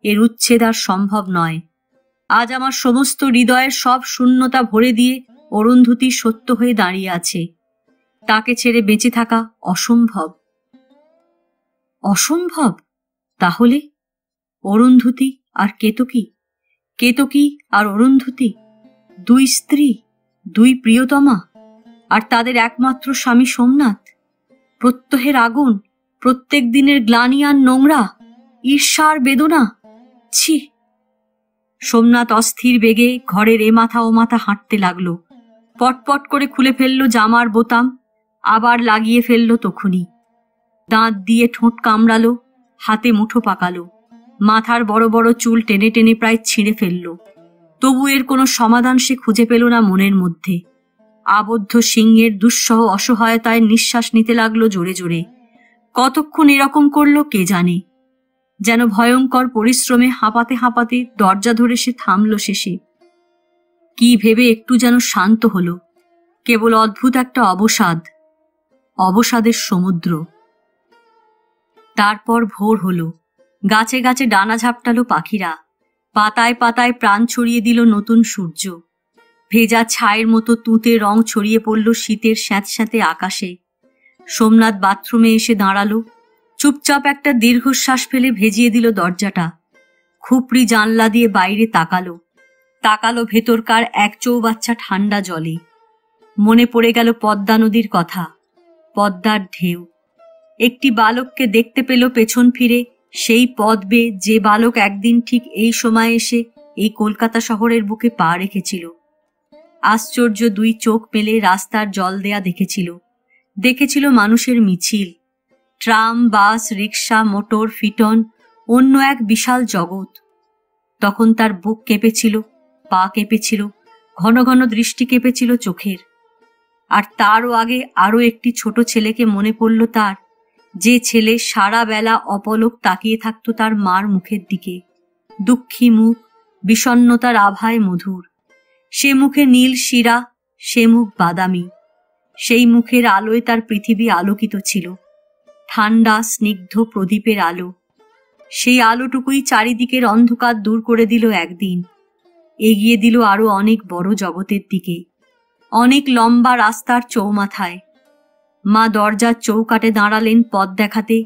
S1: এর উচ্ছেদ আর সম্ভব নয়। আজ আমার সমস্ত হৃদয়ের সব শূন্যতা ভরে দিয়ে অরুন্ধতী সত্য হয়ে দাঁড়িয়ে আছে। তাকে ছেড়ে বেঁচে থাকা অসম্ভব। অসম্ভব? তাহলে অরুন্ধতী আর কেতকী, কেতকী আর অরুন্ধতী, দুই স্ত্রী, দুই প্রিয়তমা, আর তাদের একমাত্র স্বামী সোমনাথ। প্রত্যহের আগুন, প্রত্যেক দিনের গ্লানি আর নোংরা, ঈর্ষা আর বেদনা। ছি! সোমনাথ অস্থির বেগে ঘরের এ মাথা ও মাথা হাঁটতে লাগলো। পটপট করে খুলে ফেলল জামার বোতাম, আবার লাগিয়ে ফেলল তখুনি। দাঁত দিয়ে ঠোঁট কামড়ালো, হাতে মুঠো পাকালো, মাথার বড় বড় চুল টেনে টেনে প্রায় ছিঁড়ে ফেলল। তবু এর কোনো সমাধান সে খুঁজে পেল না মনের মধ্যে। আবদ্ধ সিংহের দুঃসহ অসহায়তায় নিঃশ্বাস নিতে লাগলো জোরে জোরে। কতক্ষণ এরকম করলো কে জানে। যেন ভয়ঙ্কর পরিশ্রমে হাঁপাতে হাঁপাতে দরজা ধরে সে থামল শেষে। কি ভেবে একটু যেন শান্ত হলো। কেবল অদ্ভুত একটা অবসাদ, অবসাদের সমুদ্র। তারপর ভোর হলো। গাছে গাছে ডানা ঝাপটালো পাখিরা, পাতায় পাতায় প্রাণ ছড়িয়ে দিল নতুন সূর্য। ভেজা ছায়ের মতো তুঁতে রং ছড়িয়ে পড়ল শীতের স্যাঁতস্যাঁতে আকাশে। সোমনাথ বাথরুমে এসে দাঁড়ালো। চুপচাপ একটা দীর্ঘশ্বাস ফেলে ভেজিয়ে দিল দরজাটা। খুপড়ি জানলা দিয়ে বাইরে তাকালো। তাকালো ভেতরকার এক চৌবাচ্চা ঠান্ডা জলে। মনে পড়ে গেল পদ্মা নদীর কথা, পদ্মার ঢেউ। একটি বালককে দেখতে পেল পেছন ফিরে, সেই পথ বেয়ে যে বালক একদিন ঠিক এই সময় এসে এই কলকাতা শহরের বুকে পা রেখেছিল। আশ্চর্য দুই চোখ মেলে রাস্তার জল দেয়া দেখেছিল। দেখেছিল মানুষের মিছিল, ট্রাম, বাস, রিক্সা, মোটর, ফিটন, অন্য এক বিশাল জগৎ। তখন তার বুক কেঁপেছিল, পা কেঁপেছিল, ঘন ঘন দৃষ্টি কেঁপেছিল চোখের। আর তারও আগে আরও একটি ছোট ছেলেকে মনে পড়ল তার, যে ছেলে সারা বেলা অপলক তাকিয়ে থাকত তার মার মুখের দিকে। দুঃখী মুখ, বিষণ্ণতার আভায় মধুর। সে মুখে নীল শিরা, সে মুখ বাদামি। সেই মুখের আলোয় তার পৃথিবী আলোকিত ছিল, ঠান্ডা স্নিগ্ধ প্রদীপের আলো। সেই আলোটুকুই চারিদিকের অন্ধকার দূর করে দিল একদিন, এগিয়ে দিল আরো অনেক বড় জগতের দিকে, অনেক লম্বা রাস্তার চৌমাথায়। মা দরজার চৌকাটে দাঁড়ালেন পথ দেখাতে।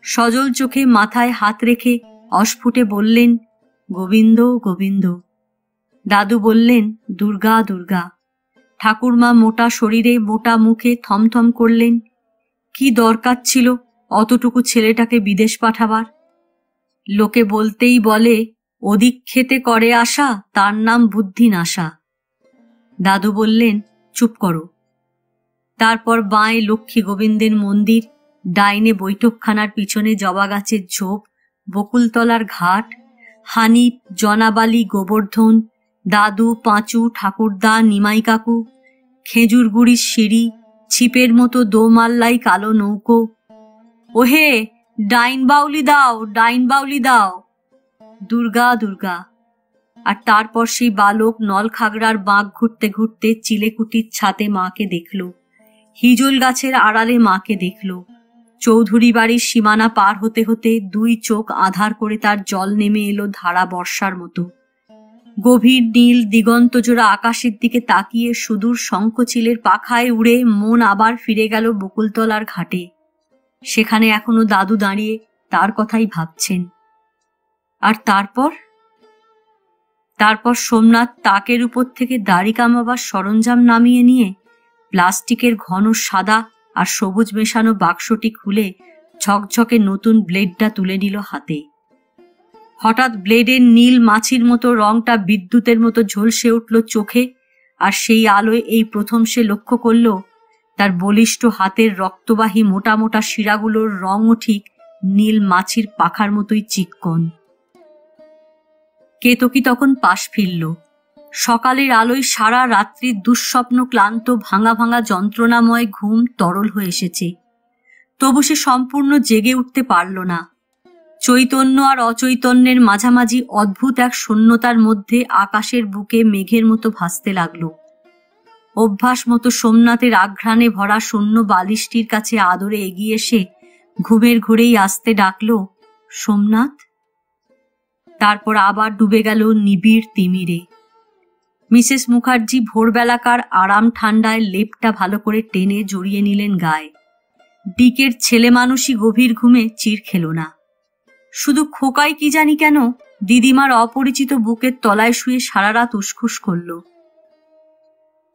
S1: সজল চোখে মাথায় হাত রেখে অস্ফুটে বললেন, গোবিন্দ গোবিন্দ। দাদু বললেন, দুর্গা দুর্গা। ঠাকুরমা মোটা শরীরে মোটা মুখে থমথম করলেন। কি দরকার ছিল অতটুকু ছেলেটাকে বিদেশ পাঠাবার? লোকে বলতেই বলে, অধিক খেতে করে আশা, তার নাম বুদ্ধি নাশা। দাদু বললেন, চুপ করো। তারপর বাঁয়ে লক্ষ্মী গোবিন্দের মন্দির, ডাইনে বৈঠকখানার পিছনে জবা গাছের ঝোপ, বকুলতলার ঘাট, হানিফ, জনাবালি, গোবর্ধন, দাদু, পাঁচু, ঠাকুরদা, নিমাই কাকু, খেজুর গুড়ির সিঁড়ি, ছিপের মতো দোমাল্লাই কালো নৌকো। ওহে, ডাইন বাউলি দাও, ডাইন বাউলি দাও। দুর্গা দুর্গা। আর তারপর সেই বালক নলখাগড়ার বাঁক ঘুরতে ঘুরতে চিলেকুটির ছাতে মাকে দেখল, হিজল গাছের আড়ালে মাকে দেখল। চৌধুরী বাড়ির সীমানা পার হতে হতে দুই চোখ আধার করে তার জল নেমে এলো ধারা বর্ষার মতো। গভীর নীল দিগন্তজোড়া আকাশের দিকে তাকিয়ে সুদূর শঙ্খচিলের পাখায় উড়ে মন আবার ফিরে গেল বকুলতলার ঘাটে। সেখানে এখনো দাদু দাঁড়িয়ে তার কথাই ভাবছেন। আর তারপর সোমনাথ তাকের উপর থেকে দাড়ি কামাবার সরঞ্জাম নামিয়ে নিয়ে প্লাস্টিকের ঘন সাদা আর সবুজ মেশানো বাক্সটি খুলে ঝকঝকে নতুন ব্লেডটা তুলে নিল হাতে। হঠাৎ ব্লেডের নীল মাছির মতো রংটা বিদ্যুতের মতো ঝলসে উঠল চোখে, আর সেই আলোয় এই প্রথম সে লক্ষ্য করল তার বলিষ্ঠ হাতের রক্তবাহী মোটা মোটা শিরাগুলোর রঙও ঠিক নীল মাছির পাখার মতোই চিক্কন। কেতকী তখন পাশ ফিরল। সকালের আলোয় সারা রাত্রির দুঃস্বপ্ন ক্লান্ত ভাঙা ভাঙা যন্ত্রণাময় ঘুম তরল হয়ে এসেছে। তবু সে সম্পূর্ণ জেগে উঠতে পারল না। চৈতন্য আর অচৈতন্যের মাঝামাঝি অদ্ভুত এক শূন্যতার মধ্যে আকাশের বুকে মেঘের মতো ভাসতে লাগল। অভ্যাস মতো সোমনাথের আঘ্রাণে ভরা শূন্য বালিশটির কাছে আদরে এগিয়ে এসে ঘুমের ঘোরেই আসতে ডাকল, সোমনাথ। তারপর আবার ডুবে গেল নিবিড় তিমিরে। মিসেস মুখার্জি ভোরবেলাকার আরাম ঠান্ডায় লেপটা ভালো করে টেনে জড়িয়ে নিলেন গায়ে। ডিকের ছেলে মানুষই গভীর ঘুমে চির খেল না। শুধু খোকাই কি জানি কেন দিদিমার অপরিচিত বুকের তলায় শুয়ে সারা রাত উসখুস করল।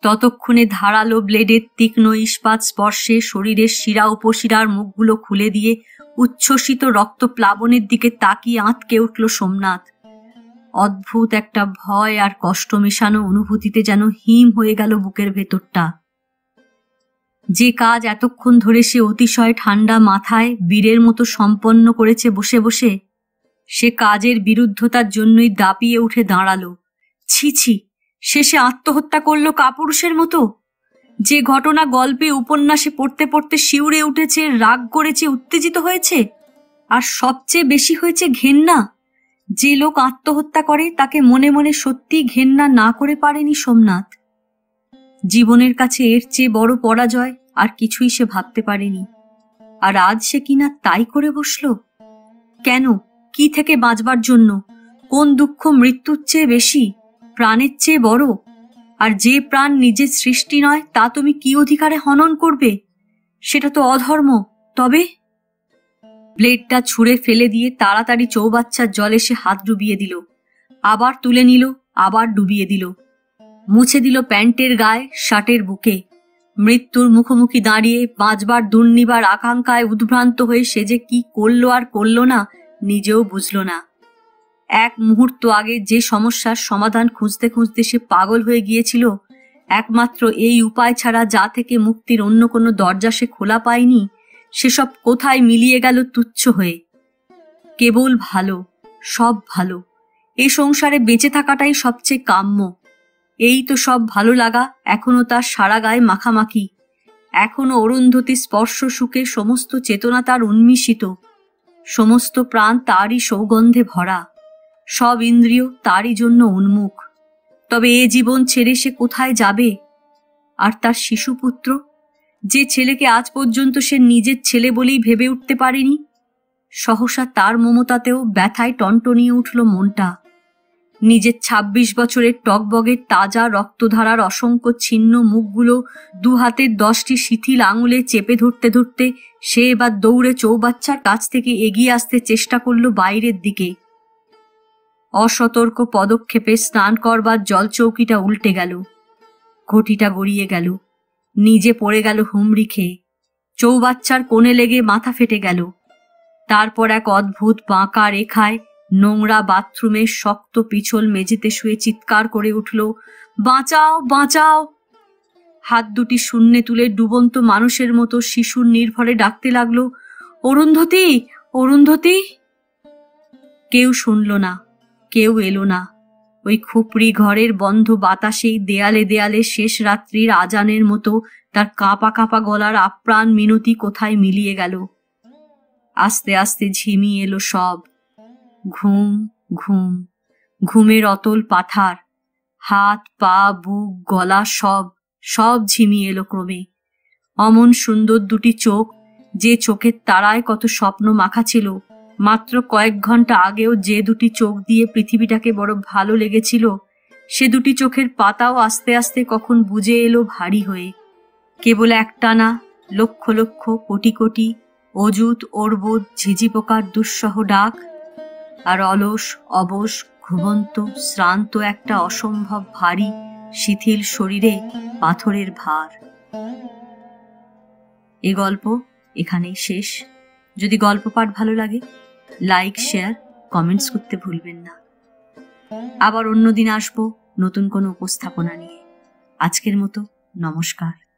S1: ততক্ষণে ধারালো ব্লেডের তীক্ষ্ণ ইস্পাত স্পর্শে শরীরের শিরা উপশিরার মুখগুলো খুলে দিয়ে উচ্ছ্বসিত রক্ত প্লাবনের দিকে তাকিয়ে আঁতকে উঠল সোমনাথ। অদ্ভুত একটা ভয় আর কষ্ট মেশানো অনুভূতিতে যেন হিম হয়ে গেল বুকের ভেতরটা। যে কাজ এতক্ষণ ধরে সে অতিশয় ঠান্ডা মাথায় বীরের মতো সম্পন্ন করেছে বসে বসে, সে কাজের বিরুদ্ধতার জন্যই দাপিয়ে উঠে দাঁড়ালো। ছি ছি, শেষে আত্মহত্যা করল কাপুরুষের মতো। যে ঘটনা গল্পে উপন্যাসে পড়তে পড়তে শিউরে উঠেছে, রাগ করেছে, উত্তেজিত হয়েছে, আর সবচেয়ে বেশি হয়েছে ঘেন্না। যে লোক আত্মহত্যা করে তাকে মনে মনে সত্যি ঘেন্না না করে পারেনি সোমনাথ। জীবনের কাছে এর চেয়ে বড় পরাজয় আর কিছুই সে ভাবতে পারেনি। আর আজ সে কিনা তাই করে বসল। কেন? কি থেকে বাঁচবার জন্য? কোন দুঃখ মৃত্যুর চেয়ে বেশি, প্রাণের চেয়ে বড়? আর যে প্রাণ নিজের সৃষ্টি নয় তা তুমি কি অধিকারে হনন করবে? সেটা তো অধর্ম। তবে ব্লেডটা ছুঁড়ে ফেলে দিয়ে তাড়াতাড়ি চৌবাচ্চার জলে সে হাত ডুবিয়ে দিল। আবার তুলে নিল, আবার ডুবিয়ে দিল। মুছে দিল প্যান্টের গায়ে, শার্টের বুকে। মৃত্যুর মুখোমুখি দাঁড়িয়ে বাঁচবার দুর্নিবার আকাঙ্ক্ষায় উদ্ভ্রান্ত হয়ে সে যে কি করল আর করল না নিজেও বুঝল না। এক মুহূর্ত আগে যে সমস্যার সমাধান খুঁজতে খুঁজতে সে পাগল হয়ে গিয়েছিল, একমাত্র এই উপায় ছাড়া যা থেকে মুক্তির অন্য কোনো দরজা সে খোলা পায়নি, সেসব কোথায় মিলিয়ে গেল তুচ্ছ হয়ে। কেবল ভালো, সব ভালো, এই সংসারে বেঁচে থাকাটাই সবচেয়ে কাম্য। এই তো সব ভালো লাগা এখনো তার সারা গায়ে মাখামাখি। এখনো অরুন্ধতী স্পর্শ সুখে সমস্ত চেতনা তার উন্মিষিত, সমস্ত প্রাণ তারই সৌগন্ধে ভরা, সব ইন্দ্রিয় তারই জন্য উন্মুখ। তবে এ জীবন ছেড়ে সে কোথায় যাবে? আর তার শিশুপুত্র, যে ছেলেকে আজ পর্যন্ত সে নিজের ছেলে বলেই ভেবে উঠতে পারেনি, সহসা তার মমতাতেও ব্যথায় টনটনিয়ে উঠল মনটা। নিজের ২৬ বছরের টকবগের তাজা রক্তধারার অসংখ্য ছিন্ন মুখগুলো দু হাতের ১০টি শিথিল আঙুলে চেপে ধরতে ধরতে সে এবার দৌড়ে চৌবাচ্চার কাছ থেকে এগিয়ে আসতে চেষ্টা করল বাইরের দিকে। অসতর্ক পদক্ষেপে স্নান করবার জলচৌকিটা উল্টে গেল, ঘটিটা গড়িয়ে গেল, নিজে পড়ে গেল হুমড়ি খেয়ে। চৌবাচ্চার কোণে লেগে মাথা ফেটে গেল। তারপর এক অদ্ভুত বাঁকা রেখায় নোংরা বাথরুমের শক্ত পিছল মেঝেতে শুয়ে চিৎকার করে উঠল, বাঁচাও, বাঁচাও। হাত দুটি শূন্যে তুলে ডুবন্ত মানুষের মতো শিশুর নির্ভরে ডাকতে লাগলো, অরুন্ধতী, অরুন্ধতী। কেউ শুনল না, কেউ এলো না। ওই খুপড়ি ঘরের বন্ধ বাতাসেই দেয়ালে দেয়ালে শেষ রাত্রির আজানের মতো তার কাঁপা কাঁপা গলার আপ্রাণ মিনতি কোথায় মিলিয়ে গেল। আস্তে আস্তে ঝিমিয়ে এলো সব। ঘুম, ঘুম, ঘুমের অতল পাথার। হাত, পা, বুক, গলা সব ঝিমিয়ে এলো ক্রমে। অমন সুন্দর দুটি চোখ, যে চোখের তারায় কত স্বপ্ন মাখা ছিল, মাত্র কয়েক ঘন্টা আগেও যে দুটি চোখ দিয়ে পৃথিবীটাকে বড় ভালো লেগেছিল, সে দুটি চোখের পাতাও আস্তে আস্তে কখন বুজে এলো ভারী হয়ে। কেবল একটানা লক্ষ লক্ষ কোটি কোটি অযুত অর্বুদ ঝিঝি পোকার দুঃসহ ডাক, আর অলস অবশ ঘুমন্ত শ্রান্ত একটা অসম্ভব ভারী শিথিল শরীরে পাথরের ভার। এ গল্প এখানেই শেষ। যদি গল্প পাঠ ভালো লাগে, লাইক, শেয়ার, কমেন্টস করতে ভুলবেন না। আবার অন্যদিন আসবো নতুন কোনো উপস্থাপনা নিয়ে। আজকের মতো নমস্কার।